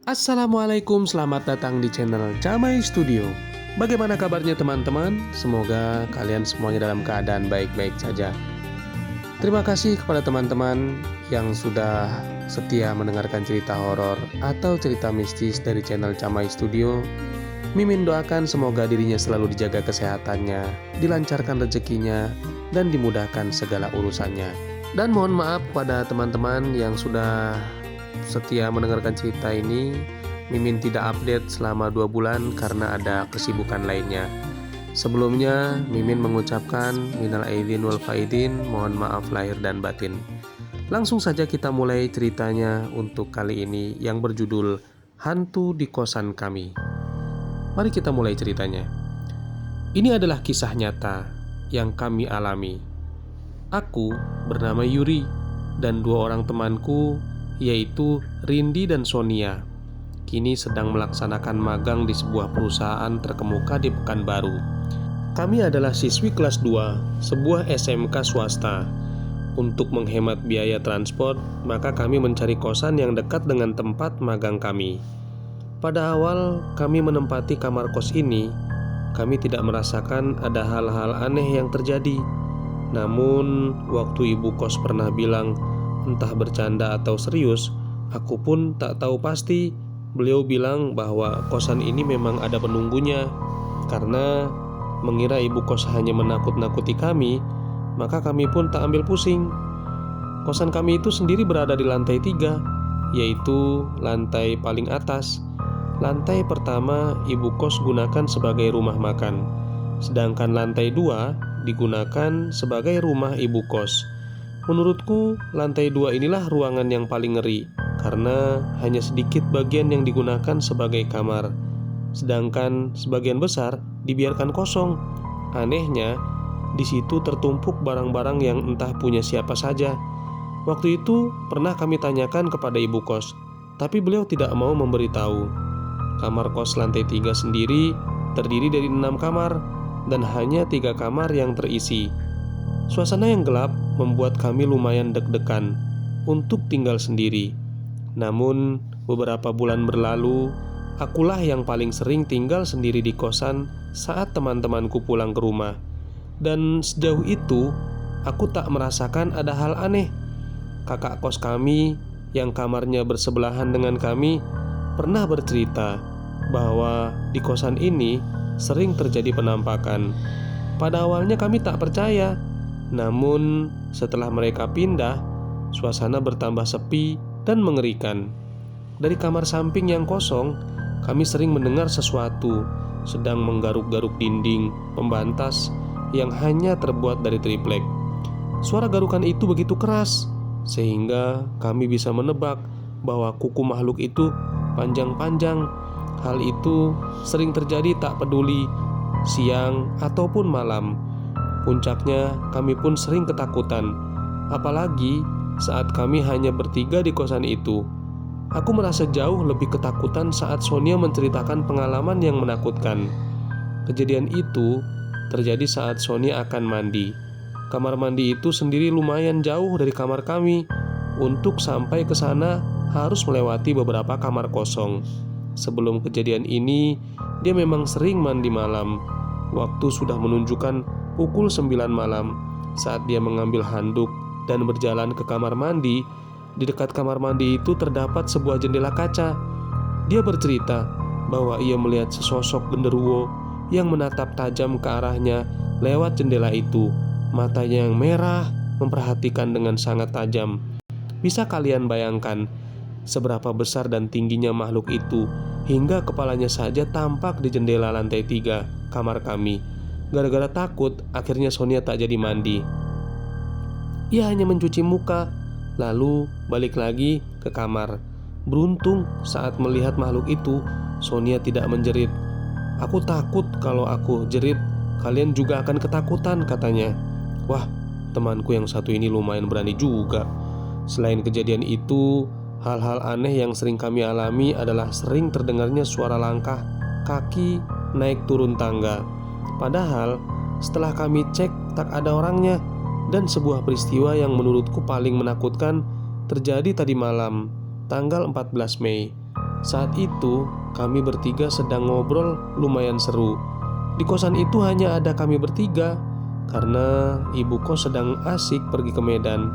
Assalamualaikum, selamat datang di channel Camai Studio. Bagaimana kabarnya teman-teman? Semoga kalian semuanya dalam keadaan baik-baik saja. Terima kasih kepada teman-teman yang sudah setia mendengarkan cerita horor atau cerita mistis dari channel Camai Studio. Mimin doakan semoga dirinya selalu dijaga kesehatannya, dilancarkan rezekinya, dan dimudahkan segala urusannya. Dan mohon maaf pada teman-teman yang sudah setia mendengarkan cerita ini. Mimin tidak update selama 2 bulan karena ada kesibukan lainnya. Sebelumnya Mimin mengucapkan minal aidin wal faidin, mohon maaf lahir dan batin. Langsung saja kita mulai ceritanya untuk kali ini yang berjudul Hantu di Kosan Kami. Mari kita mulai ceritanya. Ini adalah kisah nyata yang kami alami. Aku bernama Yuri dan 2 orang temanku, yaitu Rindi dan Sonia, kini sedang melaksanakan magang di sebuah perusahaan terkemuka di Pekanbaru. Kami adalah siswi kelas 2 sebuah SMK swasta. Untuk menghemat biaya transport, maka kami mencari kosan yang dekat dengan tempat magang kami. Pada awal kami menempati kamar kos ini, kami tidak merasakan ada hal-hal aneh yang terjadi. Namun, waktu ibu kos pernah bilang, entah bercanda atau serius, aku pun tak tahu pasti. Beliau bilang bahwa kosan ini memang ada penunggunya. Karena mengira ibu kos hanya menakut-nakuti kami, maka kami pun tak ambil pusing. Kosan kami itu sendiri berada di lantai 3, yaitu lantai paling atas. Lantai pertama ibu kos gunakan sebagai rumah makan, sedangkan lantai 2 digunakan sebagai rumah ibu kos. Menurutku, lantai 2 inilah ruangan yang paling ngeri karena hanya sedikit bagian yang digunakan sebagai kamar, sedangkan sebagian besar dibiarkan kosong. Anehnya, di situ tertumpuk barang-barang yang entah punya siapa saja. Waktu itu pernah kami tanyakan kepada ibu kos, tapi beliau tidak mau memberitahu. Kamar kos lantai 3 sendiri terdiri dari 6 kamar dan hanya 3 kamar yang terisi. Suasana yang gelap membuat kami lumayan deg-degan untuk tinggal sendiri. Namun, beberapa bulan berlalu, akulah yang paling sering tinggal sendiri di kosan saat teman-temanku pulang ke rumah. Dan sejauh itu, aku tak merasakan ada hal aneh. Kakak kos kami yang kamarnya bersebelahan dengan kami pernah bercerita bahwa di kosan ini sering terjadi penampakan. Pada awalnya kami tak percaya. Namun setelah mereka pindah, suasana bertambah sepi dan mengerikan. Dari kamar samping yang kosong, kami sering mendengar sesuatu sedang menggaruk-garuk dinding pembatas yang hanya terbuat dari triplek. Suara garukan itu begitu keras sehingga kami bisa menebak bahwa kuku makhluk itu panjang-panjang. Hal itu sering terjadi tak peduli siang ataupun malam. Puncaknya, kami pun sering ketakutan, apalagi saat kami hanya bertiga di kosan itu. Aku merasa jauh lebih ketakutan saat Sonia menceritakan pengalaman yang menakutkan. Kejadian itu terjadi saat Sonia akan mandi. Kamar mandi itu sendiri lumayan jauh dari kamar kami. Untuk sampai ke sana harus melewati beberapa kamar kosong. Sebelum kejadian ini, dia memang sering mandi malam. Waktu sudah menunjukkan pukul 9 malam saat dia mengambil handuk dan berjalan ke kamar mandi. Di dekat kamar mandi itu terdapat sebuah jendela kaca. Dia bercerita bahwa ia melihat sesosok genderuwo yang menatap tajam ke arahnya lewat jendela itu. Matanya yang merah memperhatikan dengan sangat tajam. Bisa kalian bayangkan seberapa besar dan tingginya makhluk itu, hingga kepalanya saja tampak di jendela lantai 3 kamar kami. Gara-gara takut, akhirnya Sonia tak jadi mandi. Ia hanya mencuci muka, lalu balik lagi ke kamar. Beruntung saat melihat makhluk itu, Sonia tidak menjerit. "Aku takut kalau aku jerit, kalian juga akan ketakutan," katanya. Wah, temanku yang satu ini lumayan berani juga. Selain kejadian itu, hal-hal aneh yang sering kami alami adalah sering terdengarnya suara langkah kaki naik turun tangga. Padahal setelah kami cek tak ada orangnya. Dan sebuah peristiwa yang menurutku paling menakutkan terjadi tadi malam, tanggal 14 Mei. Saat itu kami bertiga sedang ngobrol lumayan seru. Di kosan itu hanya ada kami bertiga karena ibu kos sedang asik pergi ke Medan.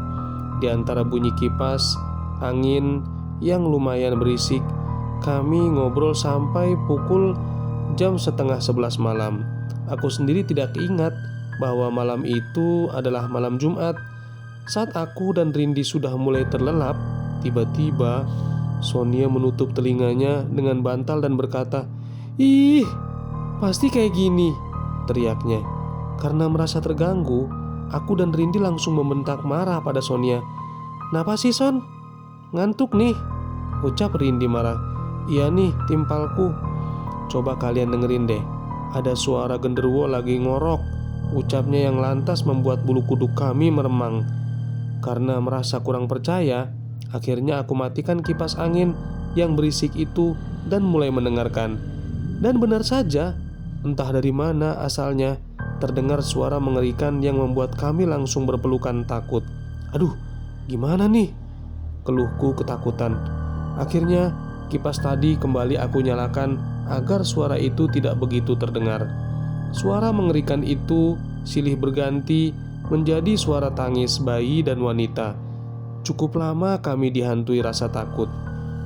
Di antara bunyi kipas angin yang lumayan berisik, kami ngobrol sampai pukul jam setengah 11 malam. Aku sendiri tidak ingat bahwa malam itu adalah malam Jumat. Saat aku dan Rindi sudah mulai terlelap, tiba-tiba Sonia menutup telinganya dengan bantal dan berkata, "Ih, pasti kayak gini," teriaknya. Karena merasa terganggu, aku dan Rindi langsung membentak marah pada Sonia. "Napa sih, Son? Ngantuk nih," ucap Rindi marah. "Iya nih, timpalku." "Coba kalian dengerin deh, ada suara genderuwo lagi ngorok," ucapnya yang lantas membuat bulu kuduk kami meremang. Karena merasa kurang percaya, akhirnya aku matikan kipas angin yang berisik itu dan mulai mendengarkan. Dan benar saja, entah dari mana asalnya, terdengar suara mengerikan yang membuat kami langsung berpelukan takut. "Aduh, gimana nih?" keluhku ketakutan. Akhirnya kipas tadi kembali aku nyalakan agar suara itu tidak begitu terdengar. Suara mengerikan itu silih berganti menjadi suara tangis bayi dan wanita. Cukup lama kami dihantui rasa takut.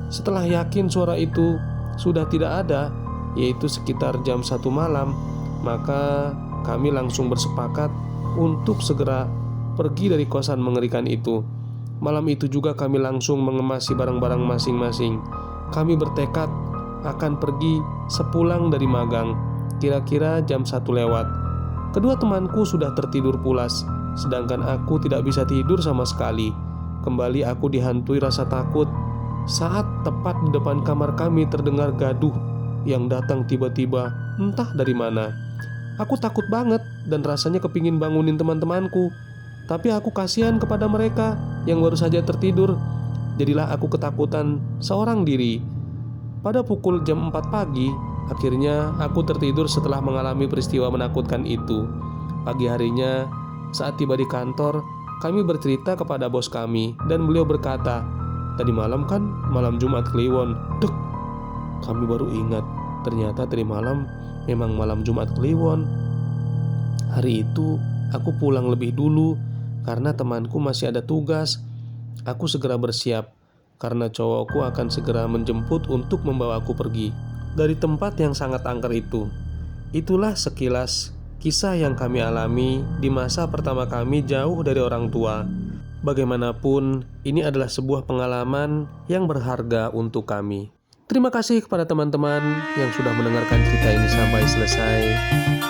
Setelah yakin suara itu sudah tidak ada, yaitu sekitar jam 1 malam, maka kami langsung bersepakat untuk segera pergi dari kosan mengerikan itu. Malam itu juga kami langsung mengemasi barang-barang masing-masing. Kami bertekad akan pergi sepulang dari magang, kira-kira jam 1 lewat. Kedua temanku sudah tertidur pulas, sedangkan aku tidak bisa tidur sama sekali. Kembali aku dihantui rasa takut saat tepat di depan kamar kami terdengar gaduh yang datang tiba-tiba entah dari mana. Aku takut banget dan rasanya kepingin bangunin teman-temanku, tapi aku kasihan kepada mereka yang baru saja tertidur. Jadilah aku ketakutan seorang diri. Pada pukul jam 4 pagi, akhirnya aku tertidur setelah mengalami peristiwa menakutkan itu. Pagi harinya, saat tiba di kantor, kami bercerita kepada bos kami dan beliau berkata, "Tadi malam kan malam Jumat Kliwon." Dek, kami baru ingat, ternyata tadi malam memang malam Jumat Kliwon. Hari itu aku pulang lebih dulu karena temanku masih ada tugas. Aku segera bersiap karena cowokku akan segera menjemput untuk membawaku pergi dari tempat yang sangat angker itu. Itulah sekilas kisah yang kami alami di masa pertama kami jauh dari orang tua. Bagaimanapun, ini adalah sebuah pengalaman yang berharga untuk kami. Terima kasih kepada teman-teman yang sudah mendengarkan cerita ini sampai selesai.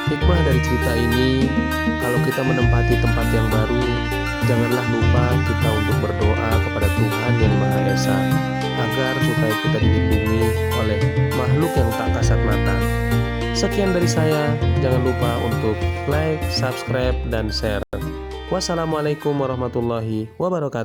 Hikmah dari cerita ini, kalau kita menempati tempat yang baru, janganlah lupa kita untuk berdoa kepada Tuhan yang Maha Esa agar supaya kita dilindungi oleh makhluk yang tak kasat mata. Sekian dari saya, jangan lupa untuk like, subscribe, dan share. Wassalamualaikum warahmatullahi wabarakatuh.